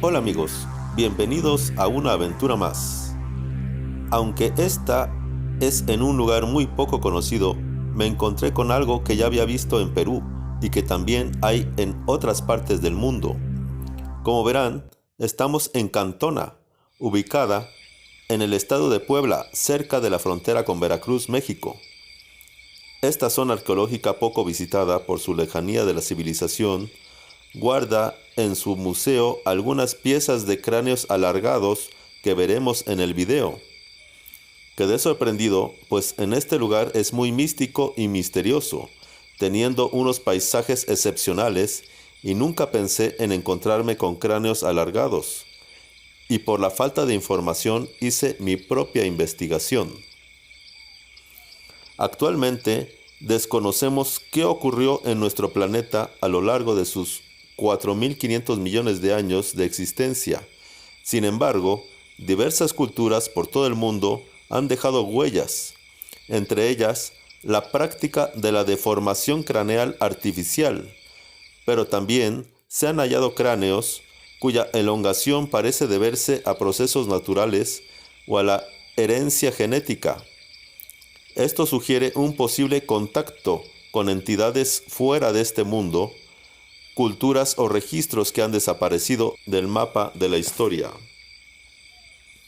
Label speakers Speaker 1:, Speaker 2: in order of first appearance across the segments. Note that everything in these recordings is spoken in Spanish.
Speaker 1: Hola amigos, bienvenidos a una aventura más. Aunque esta es en un lugar muy poco conocido, me encontré con algo que ya había visto en Perú y que también hay en otras partes del mundo. Como verán, estamos en Cantona, ubicada en el estado de Puebla, cerca de la frontera con Veracruz, México. Esta zona arqueológica poco visitada por su lejanía de la civilización guarda en su museo algunas piezas de cráneos alargados que veremos en el video. Quedé sorprendido, pues en este lugar es muy místico y misterioso, teniendo unos paisajes excepcionales, y nunca pensé en encontrarme con cráneos alargados. Y por la falta de información hice mi propia investigación. Actualmente desconocemos qué ocurrió en nuestro planeta a lo largo de sus 4.500 millones de años de existencia. Sin embargo, diversas culturas por todo el mundo han dejado huellas, entre ellas la práctica de la deformación craneal artificial, pero también se han hallado cráneos cuya elongación parece deberse a procesos naturales o a la herencia genética. Esto sugiere un posible contacto con entidades fuera de este mundo, culturas o registros que han desaparecido del mapa de la historia.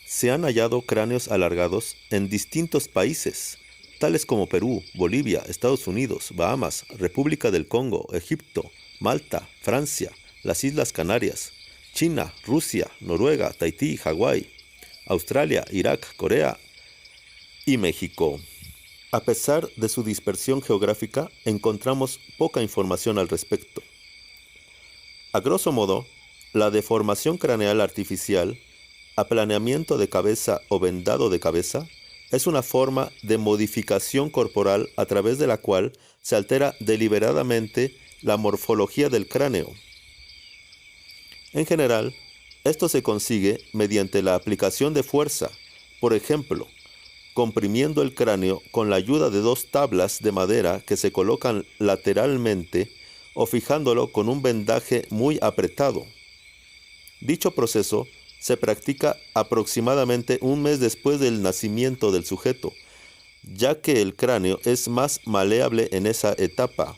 Speaker 1: Se han hallado cráneos alargados en distintos países, tales como Perú, Bolivia, Estados Unidos, Bahamas, República del Congo, Egipto, Malta, Francia, las Islas Canarias, China, Rusia, Noruega, Tahití, Hawái, Australia, Irak, Corea y México. A pesar de su dispersión geográfica, encontramos poca información al respecto. A grosso modo, la deformación craneal artificial, aplaneamiento de cabeza o vendado de cabeza, es una forma de modificación corporal a través de la cual se altera deliberadamente la morfología del cráneo. En general, esto se consigue mediante la aplicación de fuerza, por ejemplo, comprimiendo el cráneo con la ayuda de dos tablas de madera que se colocan lateralmente o fijándolo con un vendaje muy apretado. Dicho proceso se practica aproximadamente un mes después del nacimiento del sujeto, ya que el cráneo es más maleable en esa etapa.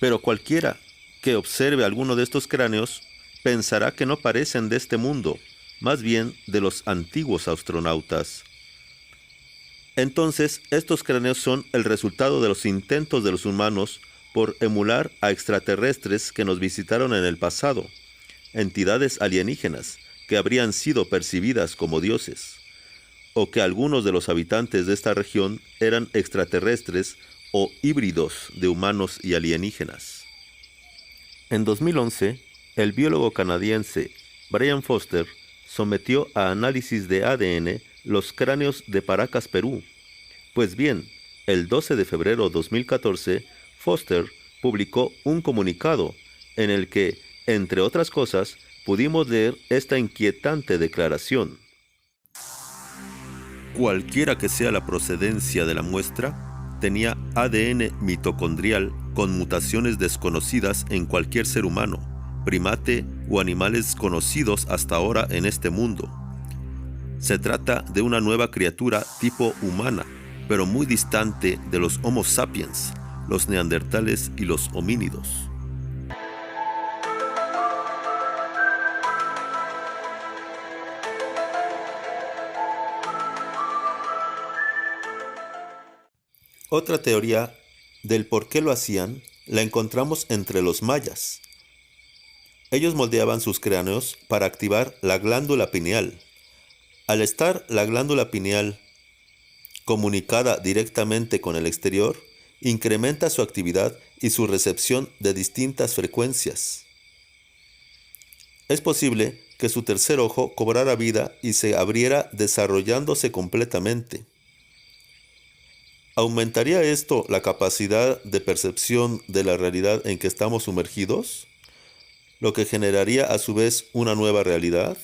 Speaker 1: Pero cualquiera que observe alguno de estos cráneos pensará que no parecen de este mundo, más bien de los antiguos astronautas. Entonces, estos cráneos son el resultado de los intentos de los humanos por emular a extraterrestres que nos visitaron en el pasado, entidades alienígenas que habrían sido percibidas como dioses, o que algunos de los habitantes de esta región eran extraterrestres o híbridos de humanos y alienígenas. En 2011, el biólogo canadiense Brian Foster sometió a análisis de ADN los cráneos de Paracas, Perú. Pues bien, el 12 de febrero de 2014, Foster publicó un comunicado en el que, entre otras cosas, pudimos leer esta inquietante declaración. Cualquiera que sea la procedencia de la muestra, tenía ADN mitocondrial con mutaciones desconocidas en cualquier ser humano, primate o animales conocidos hasta ahora en este mundo. Se trata de una nueva criatura tipo humana, pero muy distante de los Homo sapiens, los neandertales y los homínidos. Otra teoría del por qué lo hacían la encontramos entre los mayas. Ellos moldeaban sus cráneos para activar la glándula pineal. Al estar la glándula pineal comunicada directamente con el exterior, incrementa su actividad y su recepción de distintas frecuencias. Es posible que su tercer ojo cobrara vida y se abriera desarrollándose completamente. ¿Aumentaría esto la capacidad de percepción de la realidad en que estamos sumergidos? ¿Lo que generaría a su vez una nueva realidad?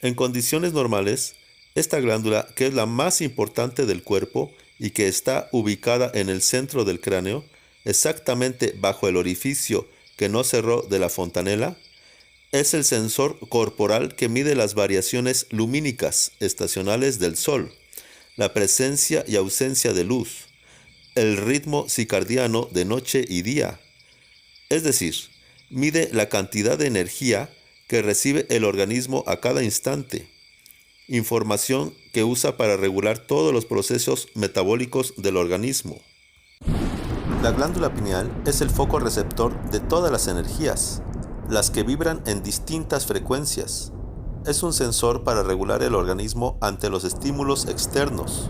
Speaker 1: En condiciones normales, esta glándula, que es la más importante del cuerpo y que está ubicada en el centro del cráneo, exactamente bajo el orificio que no cerró de la fontanela, es el sensor corporal que mide las variaciones lumínicas estacionales del Sol, la presencia y ausencia de luz, el ritmo circadiano de noche y día. Es decir, mide la cantidad de energía que recibe el organismo a cada instante, información que usa para regular todos los procesos metabólicos del organismo. La glándula pineal es el foco receptor de todas las energías, las que vibran en distintas frecuencias. Es un sensor para regular el organismo ante los estímulos externos.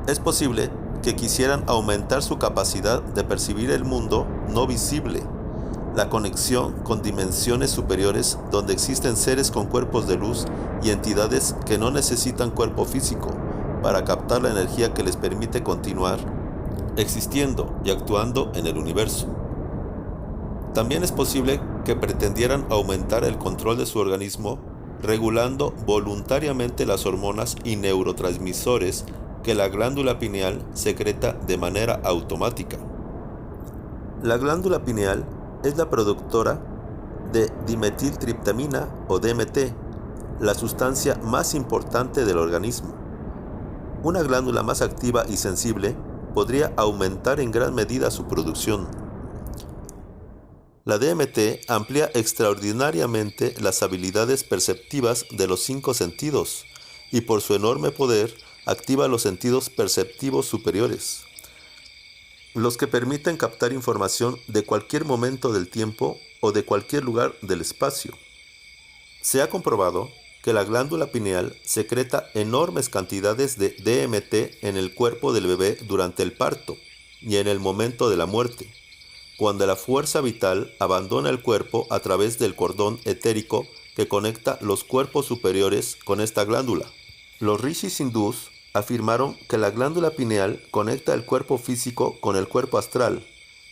Speaker 1: Es posible que quisieran aumentar su capacidad de percibir el mundo no visible, la conexión con dimensiones superiores donde existen seres con cuerpos de luz y entidades que no necesitan cuerpo físico para captar la energía que les permite continuar existiendo y actuando en el universo. También es posible que pretendieran aumentar el control de su organismo regulando voluntariamente las hormonas y neurotransmisores que la glándula pineal secreta de manera automática. La glándula pineal es la productora de dimetiltriptamina o DMT, la sustancia más importante del organismo. Una glándula más activa y sensible podría aumentar en gran medida su producción. La DMT amplía extraordinariamente las habilidades perceptivas de los 5 sentidos y por su enorme poder activa los sentidos perceptivos superiores, los que permiten captar información de cualquier momento del tiempo o de cualquier lugar del espacio. Se ha comprobado que la glándula pineal secreta enormes cantidades de DMT en el cuerpo del bebé durante el parto y en el momento de la muerte, cuando la fuerza vital abandona el cuerpo a través del cordón etérico que conecta los cuerpos superiores con esta glándula. Los rishis hindús afirmaron que la glándula pineal conecta el cuerpo físico con el cuerpo astral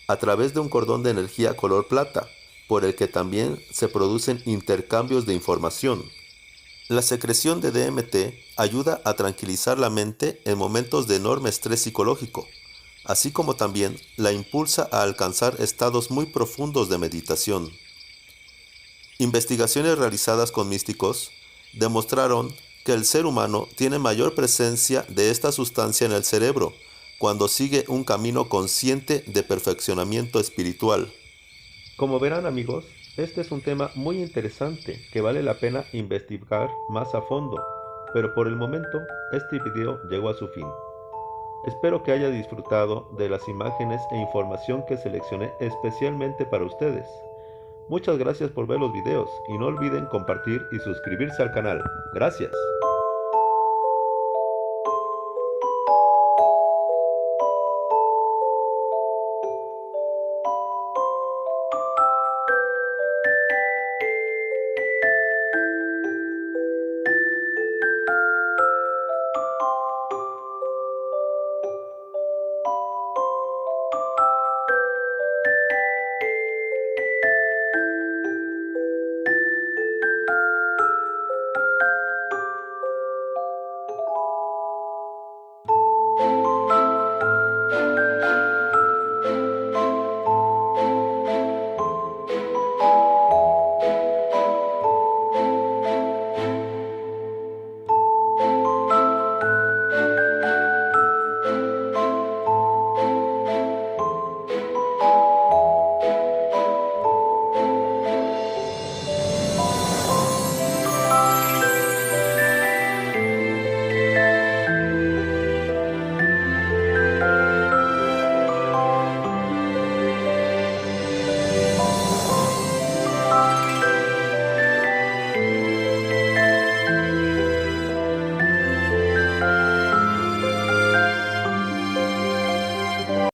Speaker 1: a través de un cordón de energía color plata, por el que también se producen intercambios de información. La secreción de DMT ayuda a tranquilizar la mente en momentos de enorme estrés psicológico, así como también la impulsa a alcanzar estados muy profundos de meditación. Investigaciones realizadas con místicos demostraron que el ser humano tiene mayor presencia de esta sustancia en el cerebro cuando sigue un camino consciente de perfeccionamiento espiritual. Como verán, amigos, este es un tema muy interesante que vale la pena investigar más a fondo, pero por el momento este video llegó a su fin. Espero que haya disfrutado de las imágenes e información que seleccioné especialmente para ustedes. Muchas gracias por ver los videos y no olviden compartir y suscribirse al canal. Gracias.